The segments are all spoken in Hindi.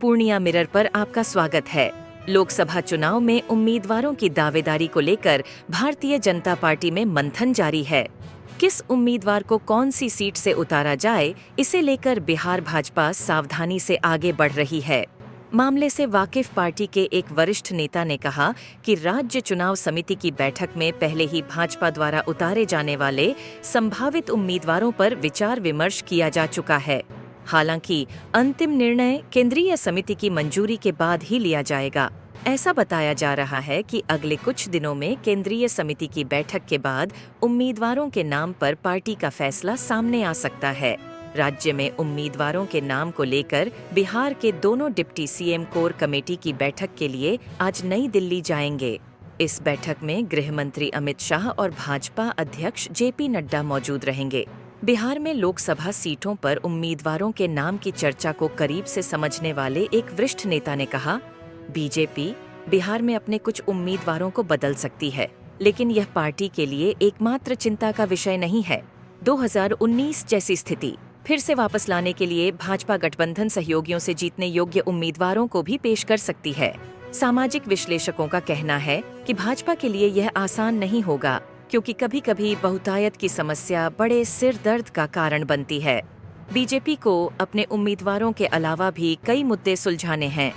पूर्णिया मिरर पर आपका स्वागत है। लोकसभा चुनाव में उम्मीदवारों की दावेदारी को लेकर भारतीय जनता पार्टी में मंथन जारी है। किस उम्मीदवार को कौन सी सीट से उतारा जाए, इसे लेकर बिहार भाजपा सावधानी से आगे बढ़ रही है। मामले से वाकिफ पार्टी के एक वरिष्ठ नेता ने कहा कि राज्य चुनाव समिति की बैठक में पहले ही भाजपा द्वारा उतारे जाने वाले संभावित उम्मीदवारों पर विचार विमर्श किया जा चुका है। हालांकि अंतिम निर्णय केंद्रीय समिति की मंजूरी के बाद ही लिया जाएगा। ऐसा बताया जा रहा है कि अगले कुछ दिनों में केंद्रीय समिति की बैठक के बाद उम्मीदवारों के नाम पर पार्टी का फैसला सामने आ सकता है। राज्य में उम्मीदवारों के नाम को लेकर बिहार के दोनों डिप्टी सीएम कोर कमेटी की बैठक के लिए आज नई दिल्ली जाएंगे। इस बैठक में गृह मंत्री अमित शाह और भाजपा अध्यक्ष जेपी नड्डा मौजूद रहेंगे। बिहार में लोकसभा सीटों पर उम्मीदवारों के नाम की चर्चा को करीब से समझने वाले एक वरिष्ठ नेता ने कहा, बीजेपी बिहार में अपने कुछ उम्मीदवारों को बदल सकती है, लेकिन यह पार्टी के लिए एकमात्र चिंता का विषय नहीं है। 2019 जैसी स्थिति फिर से वापस लाने के लिए भाजपा गठबंधन सहयोगियों से जीतने योग्य उम्मीदवारों को भी पेश कर सकती है। सामाजिक विश्लेषकों का कहना है कि भाजपा के लिए यह आसान नहीं होगा, क्योंकि कभी कभी बहुतायत की समस्या बड़े सिर दर्द का कारण बनती है। बीजेपी को अपने उम्मीदवारों के अलावा भी कई मुद्दे सुलझाने हैं।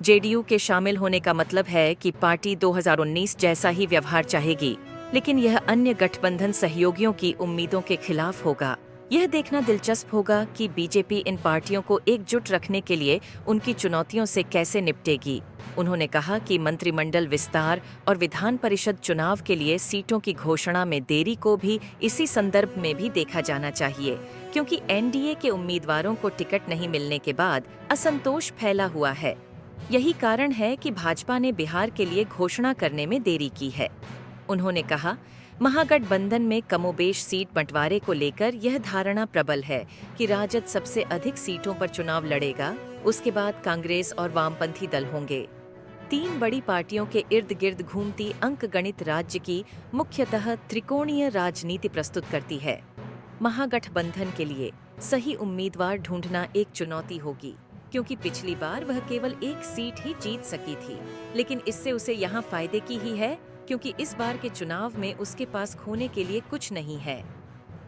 जेडीयू के शामिल होने का मतलब है कि पार्टी 2019 जैसा ही व्यवहार चाहेगी, लेकिन यह अन्य गठबंधन सहयोगियों की उम्मीदों के खिलाफ होगा। यह देखना दिलचस्प होगा कि बीजेपी इन पार्टियों को एकजुट रखने के लिए उनकी चुनौतियों से कैसे निपटेगी। उन्होंने कहा कि मंत्रिमंडल विस्तार और विधान परिषद चुनाव के लिए सीटों की घोषणा में देरी को भी इसी संदर्भ में भी देखा जाना चाहिए, क्योंकि एनडीए के उम्मीदवारों को टिकट नहीं मिलने के बाद असंतोष फैला हुआ है। यही कारण है कि भाजपा ने बिहार के लिए घोषणा करने में देरी की है। उन्होंने कहा, महागठबंधन में कमोबेश सीट बंटवारे को लेकर यह धारणा प्रबल है कि राजद सबसे अधिक सीटों पर चुनाव लड़ेगा, उसके बाद कांग्रेस और वामपंथी दल होंगे। तीन बड़ी पार्टियों के इर्द गिर्द घूमती अंकगणित राज्य की मुख्यतः त्रिकोणीय राजनीति प्रस्तुत करती है। महागठबंधन के लिए सही उम्मीदवार ढूंढना एक चुनौती होगी, क्योंकि पिछली बार वह केवल एक सीट ही जीत सकी थी, लेकिन इससे उसे यहाँ फायदे की ही है, क्योंकि इस बार के चुनाव में उसके पास खोने के लिए कुछ नहीं है।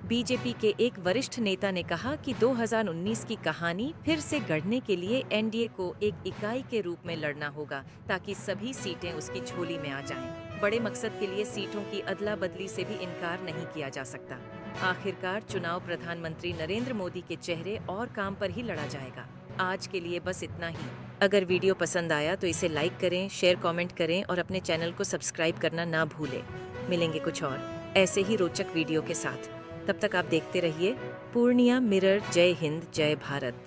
बीजेपी के एक वरिष्ठ नेता ने कहा कि 2019 की कहानी फिर से गढ़ने के लिए एनडीए को एक इकाई के रूप में लड़ना होगा, ताकि सभी सीटें उसकी झोली में आ जाएं। बड़े मकसद के लिए सीटों की अदला बदली से भी इनकार नहीं किया जा सकता। आखिरकार चुनाव प्रधानमंत्री नरेंद्र मोदी के चेहरे और काम पर ही लड़ा जाएगा। आज के लिए बस इतना ही। अगर वीडियो पसंद आया तो इसे लाइक करें, शेयर कमेंट करें और अपने चैनल को सब्सक्राइब करना ना भूलें। मिलेंगे कुछ और ऐसे ही रोचक वीडियो के साथ। तब तक आप देखते रहिए पूर्णिया मिरर। जय हिंद, जय भारत।